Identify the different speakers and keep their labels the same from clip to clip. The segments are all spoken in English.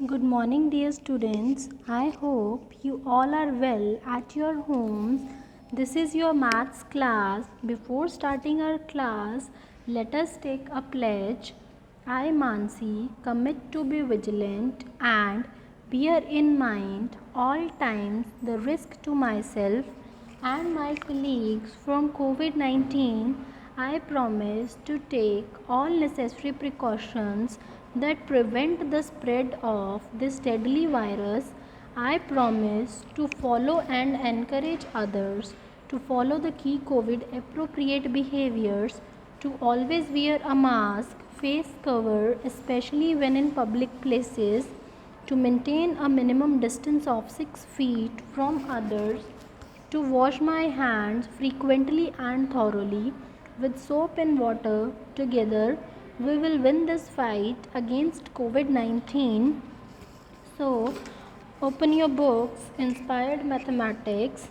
Speaker 1: Good morning, dear students. I hope you all are well at your homes. This is your maths class. Before starting our class, let us take a pledge. I, Mansi, commit to be vigilant and bear in mind all times the risk to myself and my colleagues from COVID-19. I promise to take all necessary precautions that prevent the spread of this deadly virus. I promise to follow and encourage others to follow the key COVID appropriate behaviors, to always wear a mask, face cover, especially when in public places, to maintain a minimum distance of 6 feet from others, to wash my hands frequently and thoroughly with soap and water. Together, we will win this fight against COVID 19. So, open your books, Inspired Mathematics,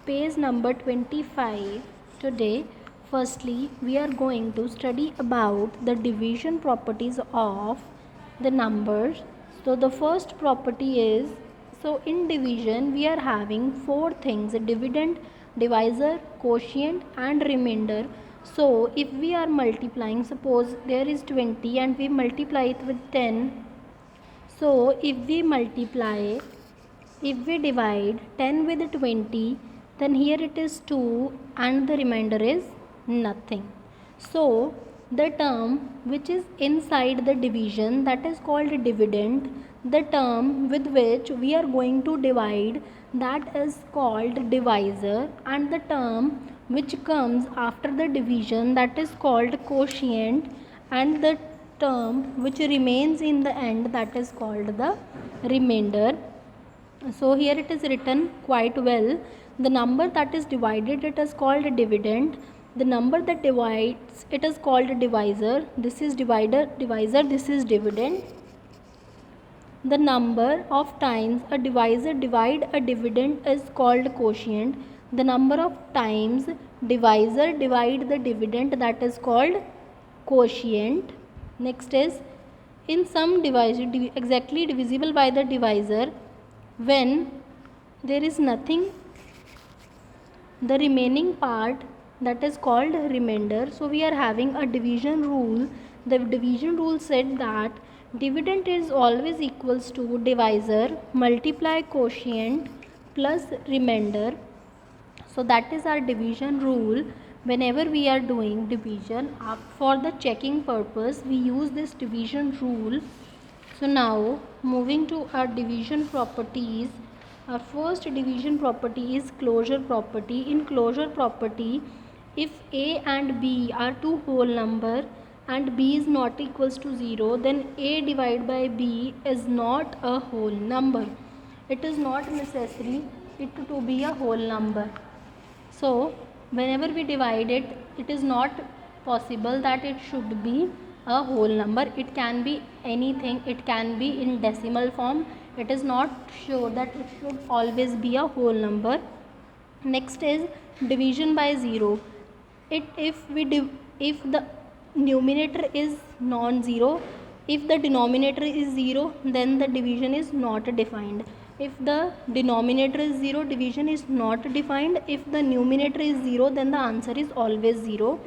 Speaker 1: page number 25. Today, firstly, we are going to study about the division properties of the numbers. So, the first property is, so in division, we are having four things: dividend, divisor, quotient, and remainder. So, if we are multiplying, suppose there is 20 and we multiply it with 10. So, if we divide 10 with 20, then here it is 2 and the remainder is nothing. So, the term which is inside the division, that is called dividend. The term with which we are going to divide, that is called divisor, and the term which comes after the division, that is called quotient, and the term which remains in the end, that is called the remainder. So here it is written quite well. The number that is divided, it is called dividend. The number that divides, it is called divisor. This is divisor, this is dividend. The number of times a divisor divide a dividend is called quotient. The number of times divisor divide the dividend, that is called quotient. Next is, in some divisor exactly divisible by the divisor, when there is nothing, the remaining part, that is called remainder. So we are having a division rule. The division rule said that dividend is always equals to divisor multiply quotient plus remainder. So that is our division rule. Whenever we are doing division, for the checking purpose, we use this division rule. So now moving to our division properties. Our first division property is closure property. In closure property, if a and b are two whole number and b is not equals to 0, then a divided by b is not a whole number. It is not necessary it to be a whole number. So whenever we divide it, it is not possible that it should be a whole number. It can be anything. It can be in decimal form. It is not sure that it should always be a whole number. Next is division by 0. If the numerator is non-zero, if the denominator is 0, then the division is not defined. If the denominator is 0, division is not defined. If the numerator is 0, then the answer is always 0.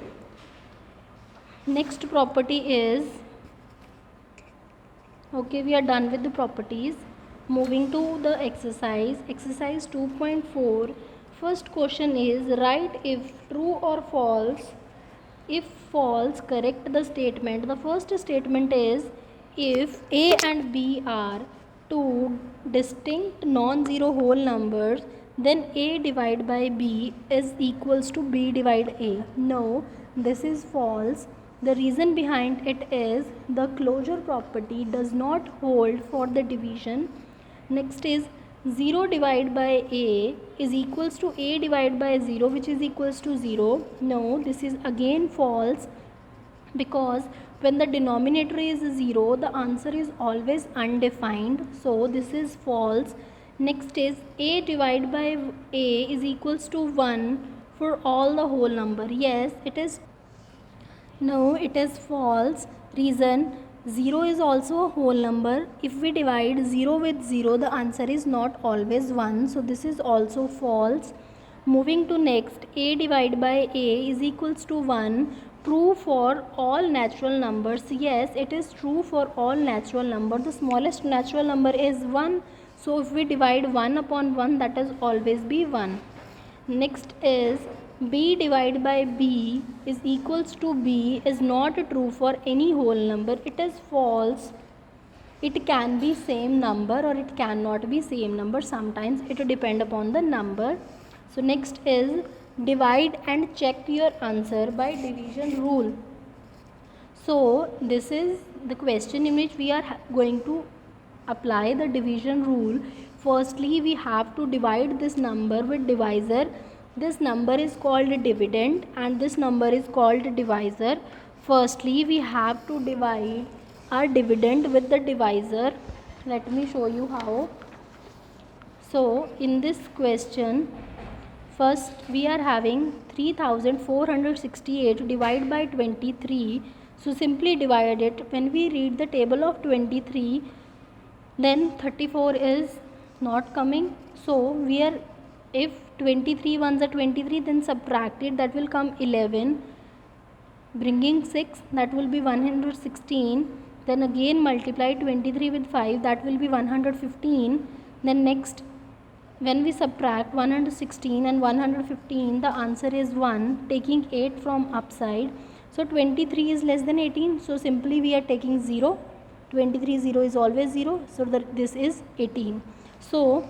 Speaker 1: Next property is, okay, we are done with the properties. Moving to the exercise 2.4. First question is, write if true or false. If false, correct the statement. The first statement is, if a and b are two distinct non-zero whole numbers, then a divided by b is equals to b divided a. No, this is false. The reason behind it is the closure property does not hold for the division. Next is, 0 divided by a is equals to a divided by 0, which is equals to 0. No, this is again false, because when the denominator is 0, the answer is always undefined. So this is false. Next is, a divided by a is equals to 1 for all the whole number. Yes, it is. No, it is false. Reason, 0 is also a whole number. If we divide 0 with 0, the answer is not always 1. So this is also false. Moving to next, a divided by a is equals to 1. True for all natural numbers. Yes, it is true for all natural numbers. The smallest natural number is 1. So if we divide 1 upon 1, that is always be 1. Next is b divided by b is equals to b is not true for any whole number. It is false. It can be same number or it cannot be same number. Sometimes it depend upon the number. So next is divide and check your answer by division rule. So this is the question in which we are going to apply the division rule. Firstly, we have to divide this number with divisor. This number is called dividend and this number is called divisor. Firstly, we have to divide our dividend with the divisor. Let me show you how. So in this question, first we are having 3468 divided by 23. So simply divide it. When we read the table of 23, then 34 is not coming. So we are, if 23 ones are 23, then subtract it, that will come 11. Bringing 6, that will be 116. Then again multiply 23 with 5, that will be 115. Then next, when we subtract 116 and 115, the answer is 1, taking 8 from upside. So 23 is less than 18, so simply we are taking 0. 23 0 is always 0, so this is 18. So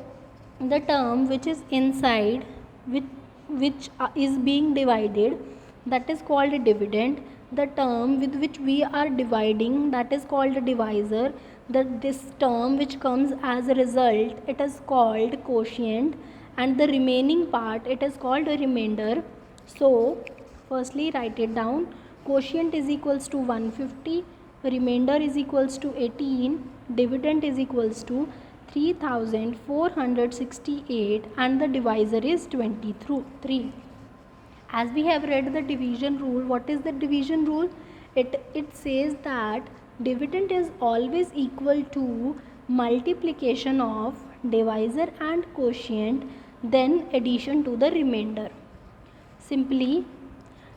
Speaker 1: the term which is inside, which is being divided, that is called a dividend. The term with which we are dividing, that is called a divisor. This term which comes as a result, it is called quotient, and the remaining part, it is called a remainder. So firstly write it down. Quotient is equals to 150, remainder is equals to 18, dividend is equals to 3468, and the divisor is 23. As we have read the division rule, what is the division rule? It says that dividend is always equal to multiplication of divisor and quotient, then addition to the remainder. Simply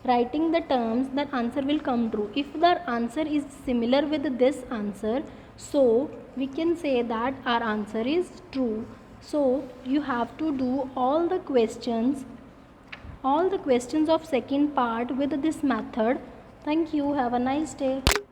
Speaker 1: writing the terms, the answer will come true. If the answer is similar with this answer, so we can say that our answer is true. So you have to do all the questions of second part with this method. Thank you. Have a nice day.